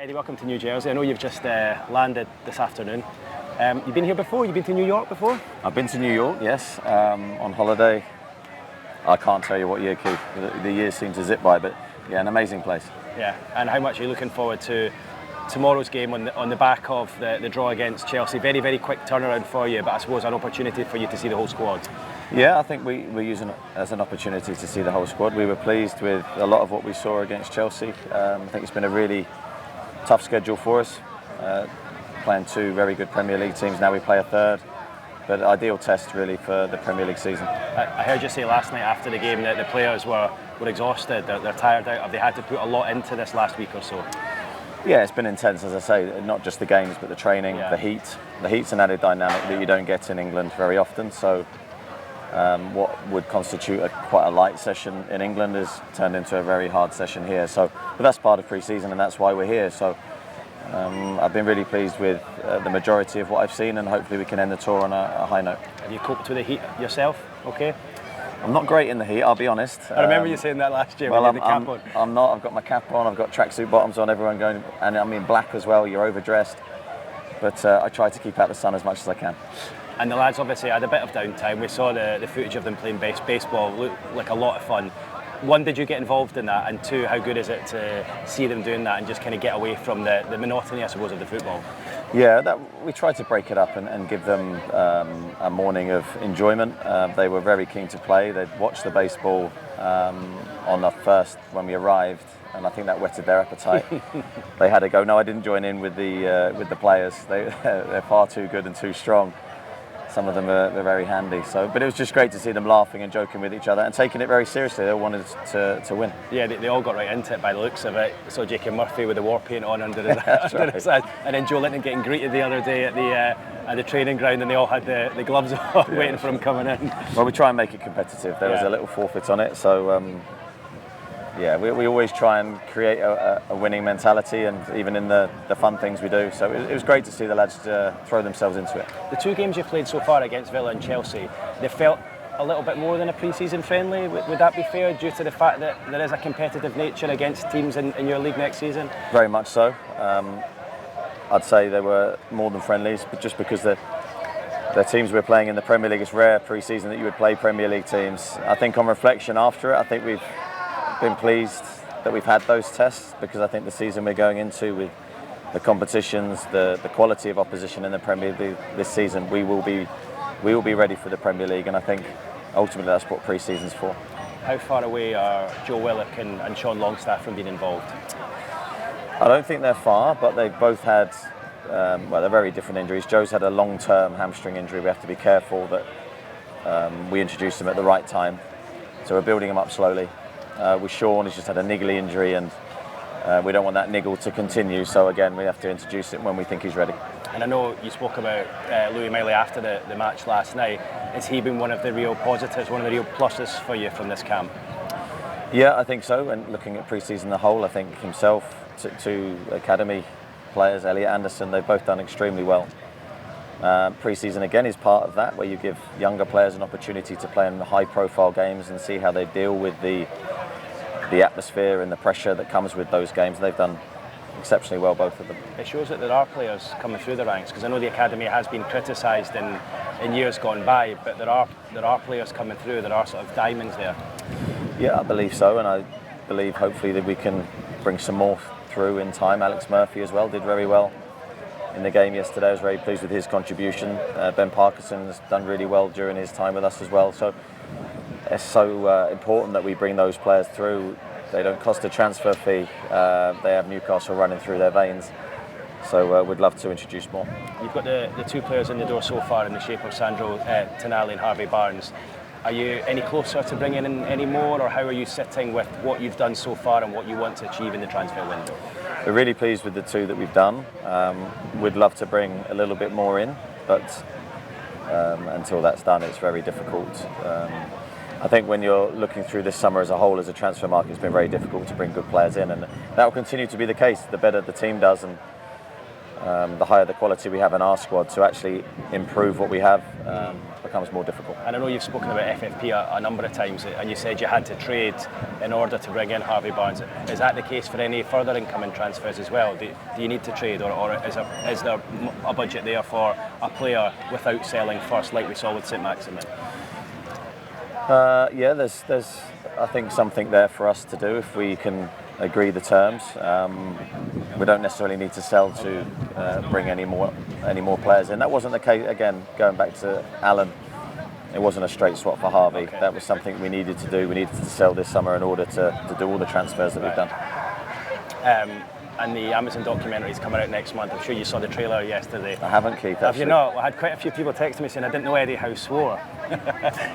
Eddie, welcome to New Jersey. I know you've just landed this afternoon. You've been here before? You've been to New York before? I've been to New York, yes, on holiday. I can't tell you what year, Keith. The years seem to zip by, but yeah, an amazing place. Yeah, and how much are you looking forward to tomorrow's game on the back of the draw against Chelsea? Very, very quick turnaround for you, but I suppose an opportunity for you to see the whole squad. Yeah, I think we're using it as an opportunity to see the whole squad. We were pleased with a lot of what we saw against Chelsea. I think it's been a really tough schedule for us. Playing two very good Premier League teams, now we play a third. But ideal test really for the Premier League season. I heard you say last night after the game that the players were exhausted, they're tired out. Have they had to put a lot into this last week or so? Yeah, it's been intense, as I say, not just the games but the training, the heat. The heat's an added dynamic that you don't get in England very often, so what would constitute quite a light session in England has turned into a very hard session here. But that's part of pre-season and that's why we're here. So I've been really pleased with the majority of what I've seen, and hopefully we can end the tour on a high note. Have you coped with the heat yourself? Okay. I'm not great in the heat, I'll be honest. I remember you saying that last year. Well, when you had the cap on. I'm not. I've got my cap on. I've got tracksuit bottoms on. Everyone going, and I'm in black as well. You're overdressed, but I try to keep out the sun as much as I can. And the lads obviously had a bit of downtime. We saw the footage of them playing baseball. Looked like a lot of fun. One, did you get involved in that? And two, how good is it to see them doing that and just kind of get away from the monotony, I suppose, of the football? Yeah, we tried to break it up and give them a morning of enjoyment. They were very keen to play. They'd watched the baseball on the first when we arrived, and I think that whetted their appetite. They had a go. No, I didn't join in with the players. They're far too good and too strong. Some of them are very handy. But it was just great to see them laughing and joking with each other and taking it very seriously. They all wanted to win. Yeah, they all got right into it by the looks of it. So J.K. Murphy with the war paint on under his eyes, and then Joe Linton getting greeted the other day at the training ground, and they all had the gloves on, waiting for him coming in. Well, we try and make it competitive. There was a little forfeit on it, so we always try and create a winning mentality, and even in the fun things we do. So it was great to see the lads throw themselves into it. The two games you've played so far against Villa and Chelsea, they felt a little bit more than a pre-season friendly. Would that be fair, due to the fact that there is a competitive nature against teams in your league next season? Very much so. I'd say they were more than friendlies, but just because the teams we're playing in the Premier League, it's rare pre-season that you would play Premier League teams. I think on reflection after it, I think we've been pleased that we've had those tests, because I think the season we're going into with the competitions, the quality of opposition in the Premier League this season, we will be ready for the Premier League, and I think ultimately that's what pre-season's for. How far away are Joe Willock and Sean Longstaff from being involved? I don't think they're far, but they've both had they're very different injuries. Joe's had a long-term hamstring injury. We have to be careful that we introduce him at the right time, so we're building him up slowly. With Sean, he's just had a niggly injury, and we don't want that niggle to continue. So again, we have to introduce it when we think he's ready. And I know you spoke about Louis Miley after the match last night. Has he been one of the real positives, one of the real pluses for you from this camp? Yeah, I think so. And looking at pre-season as a whole, I think himself, two academy players, Elliot Anderson, they've both done extremely well. Pre-season again is part of that, where you give younger players an opportunity to play in high-profile games and see how they deal with the atmosphere and the pressure that comes with those games. They've done exceptionally well, both of them. It shows that there are players coming through the ranks, because I know the academy has been criticised in years gone by, but there are players coming through. There are sort of diamonds there. Yeah, I believe so, and I believe hopefully that we can bring some more through in time. Alex Murphy as well did very well in the game yesterday. I was very pleased with his contribution. Ben Parkinson has done really well during his time with us as well. So it's so important that we bring those players through. They don't cost a transfer fee. They have Newcastle running through their veins. So we'd love to introduce more. You've got the two players in the door so far in the shape of Sandro Tonali and Harvey Barnes. Are you any closer to bringing in any more, or how are you sitting with what you've done so far and what you want to achieve in the transfer window? We're really pleased with the two that we've done. We'd love to bring a little bit more in, but until that's done, it's very difficult. I think when you're looking through this summer as a whole, as a transfer market, it's been very difficult to bring good players in, and that will continue to be the case. The better the team does, and the higher the quality we have in our squad, to actually improve what we have becomes more difficult. And I know you've spoken about FFP a number of times, and you said you had to trade in order to bring in Harvey Barnes. Is that the case for any further incoming transfers as well? Do you need to trade, or is there a budget there for a player without selling first, like we saw with St Maximin? Yeah, there's I think something there for us to do if we can agree the terms. We don't necessarily need to sell to bring any more players in. That wasn't the case. Again, going back to Alan, it wasn't a straight swap for Harvey. Okay. That was something we needed to do. We needed to sell this summer in order to do all the transfers that we've done. And the Amazon documentary is coming out next month. I'm sure you saw the trailer yesterday. I haven't, Keith. Have you not? Well, I had quite a few people text me saying, I didn't know Eddie Howe swore.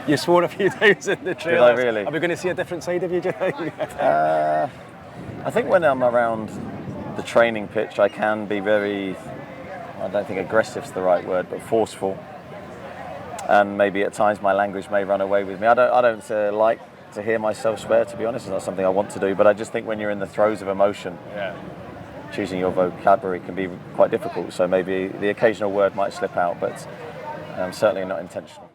You swore a few times in the trailer. Did I really? Are we going to see a different side of you, do you think? I think when I'm around the training pitch, I can be very, I don't think aggressive's the right word, but forceful. And maybe at times my language may run away with me. I don't like to hear myself swear, to be honest. It's not something I want to do, but I just think when you're in the throes of emotion, choosing your vocabulary can be quite difficult. So maybe the occasional word might slip out, but certainly not intentional.